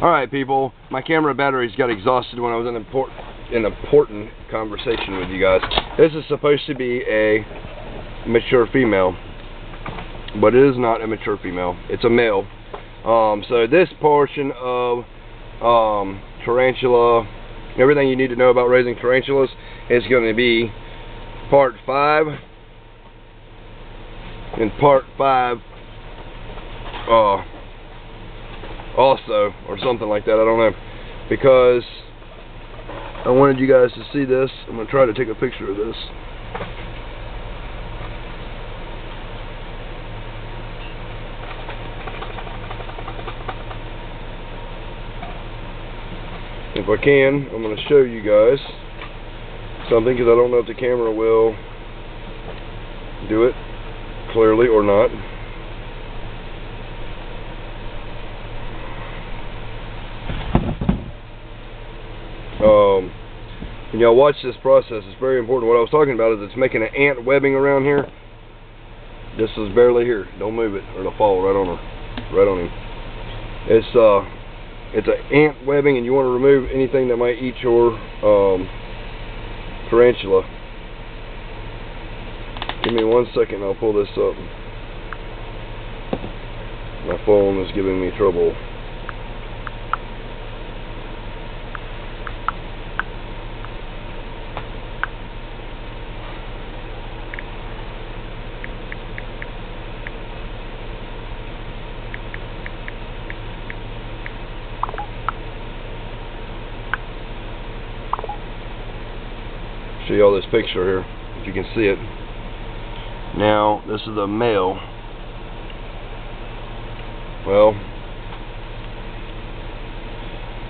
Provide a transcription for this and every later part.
Alright people, my camera batteries got exhausted when I was in an important conversation with you guys. This is supposed to be a mature female, but it is not a mature female. It's a male. So this portion of tarantula, everything you need to know about raising tarantulas, is going to be part 5. And part 5 also, or something like that, I don't know, because I wanted you guys to see this. I'm going to try to take a picture of this. If I can, I'm going to show you guys something, because I don't know if the camera will do it clearly or not. When y'all watch this process, it's very important. What I was talking about is it's making an ant webbing around here. This is barely here. Don't move it, or it'll fall right on her, right on him. It's an ant webbing, and you want to remove anything that might eat your tarantula. Give me 1 second, I'll pull this up. My phone is giving me trouble. Show you all this picture here, if you can see it. Now, this is the male. Well,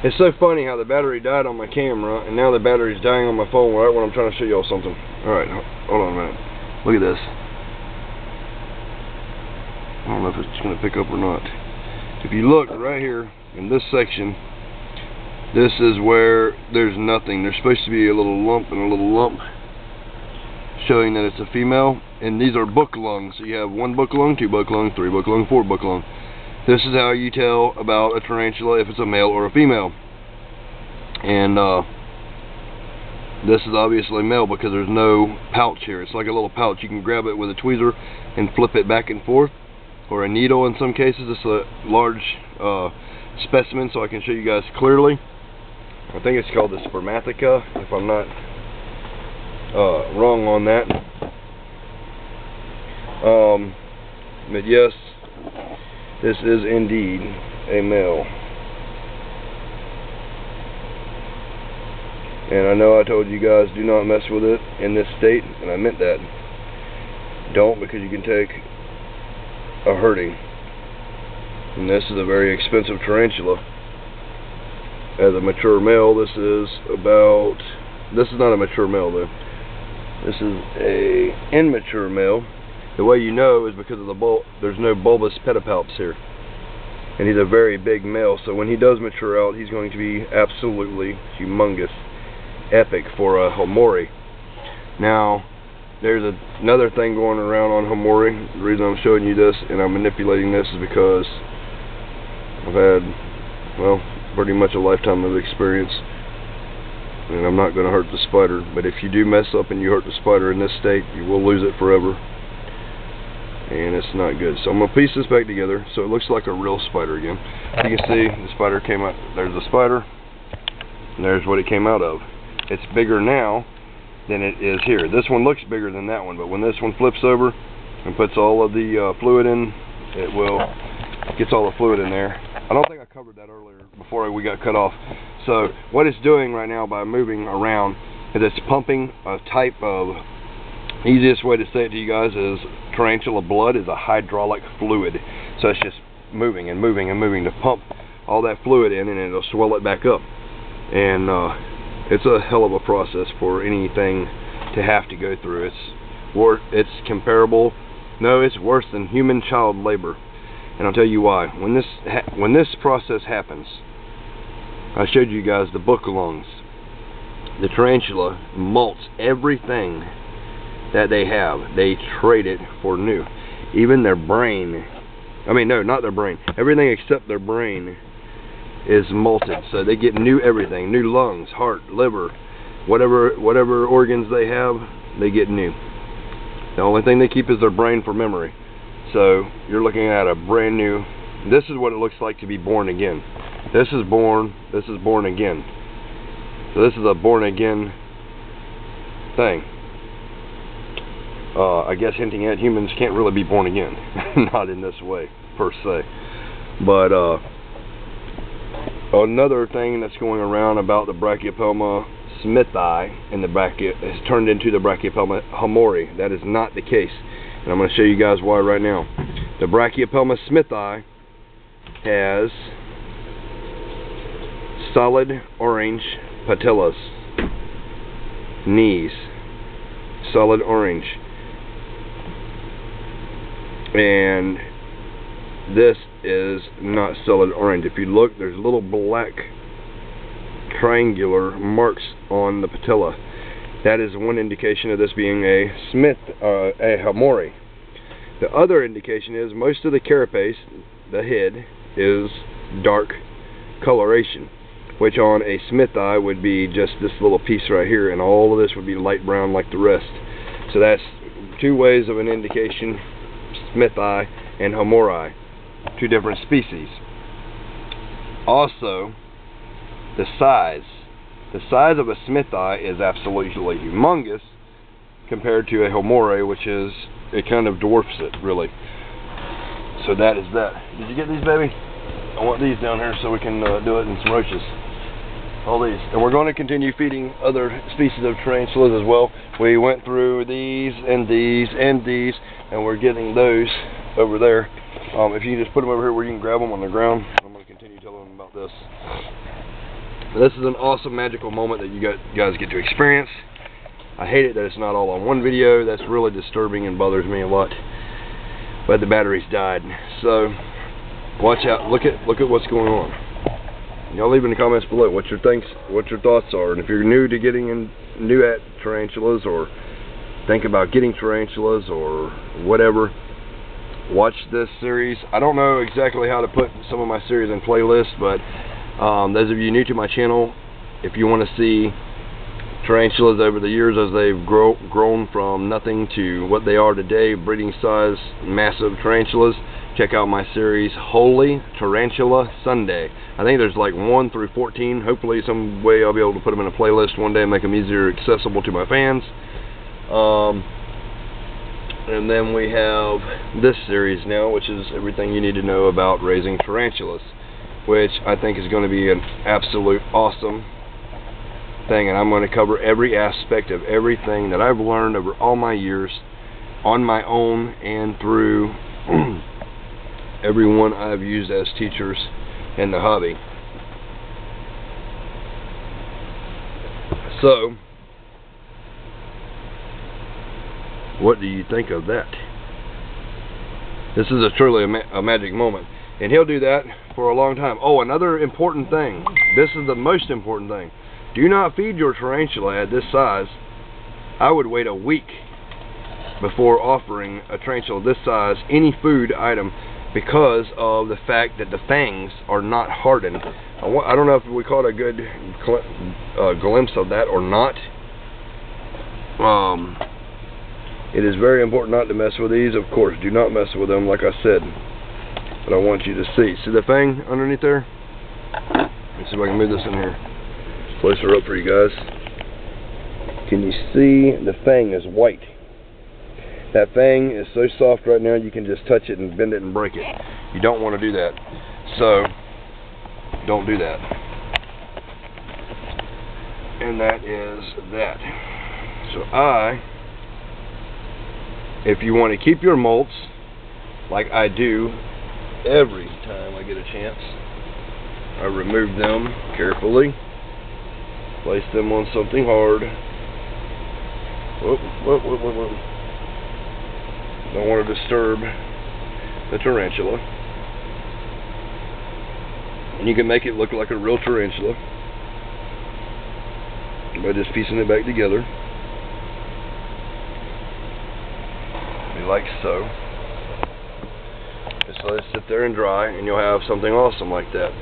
it's so funny how the battery died on my camera, and now the battery's dying on my phone right when I'm trying to show y'all something. Alright, hold on a minute. Look at this. I don't know if it's going to pick up or not. If you look right here, in this section, this is where there's nothing. There's supposed to be a little lump and a little lump, showing that it's a female. And these are book lungs. So you have 1 book lung, 2 book lung, 3 book lung, 4 book lung. This is how you tell about a tarantula if it's a male or a female. And this is obviously male because there's no pouch here. It's like a little pouch. You can grab it with a tweezer and flip it back and forth, or a needle in some cases. It's a large specimen, so I can show you guys clearly. I think it's called the spermatheca, if I'm not wrong on that. But yes, this is indeed a male. And I know I told you guys do not mess with it in this state, and I meant that. Don't, because you can take a hurting. And this is a very expensive tarantula. As a mature male, this is not a mature male though. This is a immature male. The way you know is because of there's no bulbous pedipalps here. And he's a very big male, so when he does mature out, he's going to be absolutely humongous, epic for a homori. Now, there's another thing going around on homori. The reason I'm showing you this and I'm manipulating this is because I've had, well, pretty much a lifetime of experience, and I'm not going to hurt the spider. But if you do mess up and you hurt the spider in this state, you will lose it forever, and it's not good. So I'm going to piece this back together so it looks like a real spider again. You can see the spider came out. There's the spider, and there's what it came out of. It's bigger now than it is here. This one looks bigger than that one, but when this one flips over and puts all of the fluid in, it gets all the fluid in there. I don't think I covered that earlier before we got cut off. So what it's doing right now by moving around is it's pumping a type of, easiest way to say it to you guys is tarantula blood is a hydraulic fluid. So it's just moving and moving and moving to pump all that fluid in, and it'll swell it back up. And it's a hell of a process for anything to have to go through. It's comparable, no, it's worse than human child labor. And I'll tell you why. When this process happens, I showed you guys the book lungs. The tarantula molts everything that they have. They trade it for new. Even their brain. I mean, no, not their brain. Everything except their brain is molted. So they get new everything, new lungs, heart, liver, whatever organs they have, they get new. The only thing they keep is their brain for memory. So you're looking at a brand new, this is what it looks like to be born again. This is born again. So this is a born again thing. I guess hinting at humans can't really be born again. Not in this way, per se. But another thing that's going around about the Brachypelma smithii and the has turned into the Brachypelma hamori. That is not the case. And I'm going to show you guys why right now. The Brachypelma smithii has solid orange patellas, knees, solid orange. And this is not solid orange. If you look, there's little black triangular marks on the patella. That is one indication of this being a hamori. The other indication is most of the carapace, the head, is dark coloration, which on a smithii would be just this little piece right here, and all of this would be light brown like the rest. So that's two ways of an indication: smithii and hamori, two different species. Also, the size of a smithii is absolutely humongous compared to a hamori, which is, it kind of dwarfs it, really. So that is that. Did you get these, baby? I want these down here so we can do it in some roaches. All these. And we're going to continue feeding other species of tarantulas as well. We went through these and these and these, and we're getting those over there. If you just put them over here where you can grab them on the ground, I'm going to continue telling them about this. This is an awesome magical moment that you guys get to experience. I hate it that it's not all on one video. That's really disturbing and bothers me a lot. But the batteries died. So watch out. Look at what's going on. Y'all leave in the comments below what your thoughts are. And if you're new at tarantulas, or think about getting tarantulas or whatever, watch this series. I don't know exactly how to put some of my series in playlists, but those of you new to my channel, if you want to see tarantulas over the years as they've grown from nothing to what they are today, breeding size, massive tarantulas, check out my series Holy Tarantula Sunday. I think there's like 1 through 14. Hopefully some way I'll be able to put them in a playlist one day and make them easier accessible to my fans. And then we have this series now, which is everything you need to know about raising tarantulas, which I think is going to be an absolute awesome thing. And I'm going to cover every aspect of everything that I've learned over all my years on my own and through everyone I've used as teachers in the hobby. So, what do you think of that? This is truly a magic moment. And he'll do that for a long time. Oh, another important thing. This is the most important thing. Do not feed your tarantula at this size. I would wait a week before offering a tarantula this size any food item, because of the fact that the fangs are not hardened. I don't know if we caught a good glimpse of that or not. It is very important not to mess with these. Of course, do not mess with them, like I said. But I want you to see. See the fang underneath there? Let me see if I can move this in here. Closer up for you guys. Can you see the fang is white? That fang is so soft right now you can just touch it and bend it and break it. You don't want to do that. So, don't do that. And that is that. So if you want to keep your molts, like I do every time I get a chance, I remove them carefully, place them on something hard. Whoop. Don't want to disturb the tarantula. And you can make it look like a real tarantula by just piecing it back together. Like so. Just let it sit there and dry, and you'll have something awesome like that.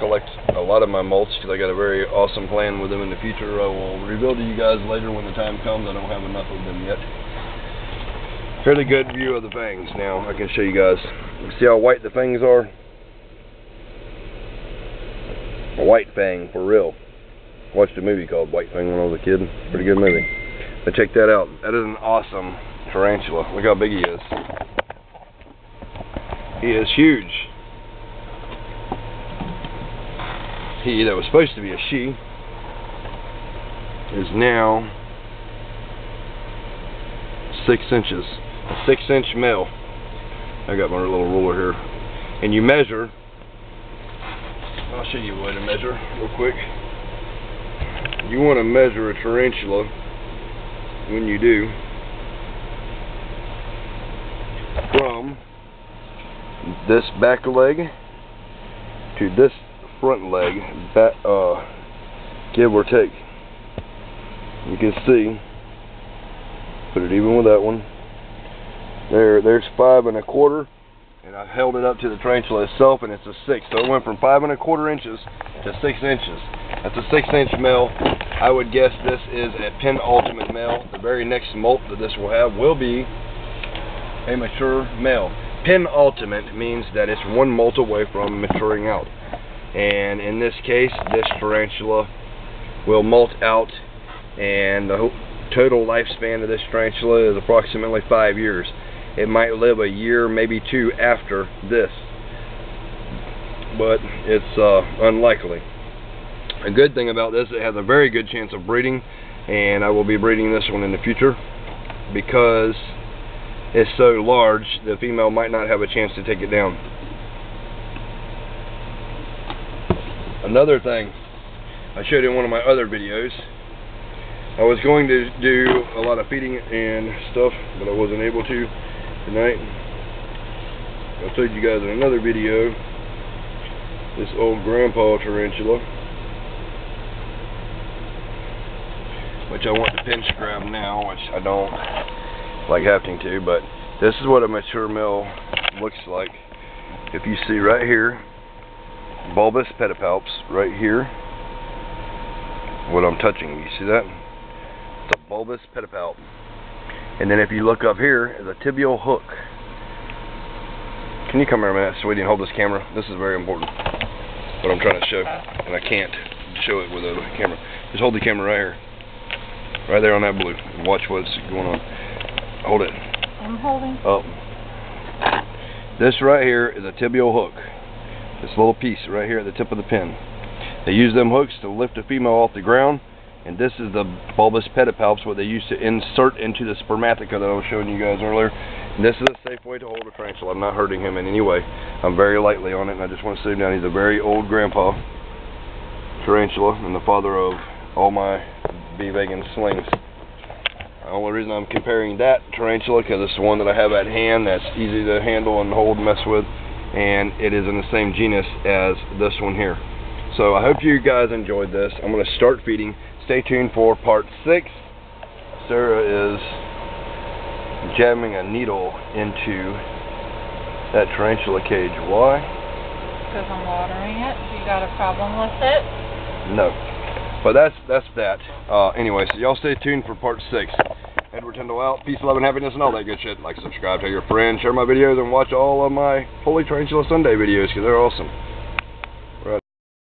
collect a lot of my mulch because I got a very awesome plan with them in the future. I will reveal to you guys later when the time comes. I don't have enough of them yet. Fairly good view of the fangs now. I can show you guys. You see how white the fangs are? A white fang, for real. Watched a movie called White Fang when I was a kid. Pretty good movie. But check that out. That is an awesome tarantula. Look how big he is. He is huge. He that was supposed to be a she is now 6 inches. A 6-inch male. I got my little ruler here. And you measure. I'll show you a way to measure real quick. You want to measure a tarantula when you do from this back leg to this front leg, back, give or take. You can see, put it even with that one. There's 5 1/4, and I held it up to the tarantula itself, and it's a 6. So it went from 5 1/4 inches to 6 inches. That's a 6-inch male. I would guess this is a penultimate male. The very next molt that this will have will be a mature male. Penultimate means that it's one molt away from maturing out. And in this case, this tarantula will molt out, and the total lifespan of this tarantula is approximately 5 years. It might live a year, maybe 2 after this, but it's unlikely. A good thing about this, it has a very good chance of breeding, and I will be breeding this one in the future because it's so large, the female might not have a chance to take it down. Another thing I showed in one of my other videos, I was going to do a lot of feeding and stuff, but I wasn't able to tonight. I told you guys in another video, this old grandpa tarantula, which I want to pinch grab now, which I don't like having to, but this is what a mature male looks like. If you see right here, bulbous pedipalps right here, what I'm touching, you see that? It's a bulbous pedipalp. And then if you look up here, is a tibial hook. Can you come here a minute, sweetie, and hold this camera? This is very important, what I'm trying to show, and I can't show it with a camera. Just hold the camera right here. Right there on that blue, and watch what's going on. Hold it. I'm holding. Oh. This right here is a tibial hook. This little piece right here at the tip of the pin. They use them hooks to lift a female off the ground, and this is the bulbous pedipalps, what they used to insert into the spermatheca that I was showing you guys earlier. And this is a safe way to hold a tarantula. I'm not hurting him in any way. I'm very lightly on it, and I just want to sit him down. He's a very old grandpa tarantula, and the father of all my bee-vegan slings. The only reason I'm comparing that tarantula because it's the one that I have at hand that's easy to handle and hold and mess with, and it is in the same genus as this one here. So I hope you guys enjoyed this. I'm going to start feeding. Stay tuned for part 6. Sarah is jamming a needle into that tarantula cage. Why? Because I'm watering it. You got a problem with it? No. But that's that. Anyway, so y'all stay tuned for part 6. Edward Tyndall out. Peace, love, and happiness, and all that good shit. Like, subscribe, tell your friends, share my videos, and watch all of my Holy Tarantula Sunday videos because they're awesome.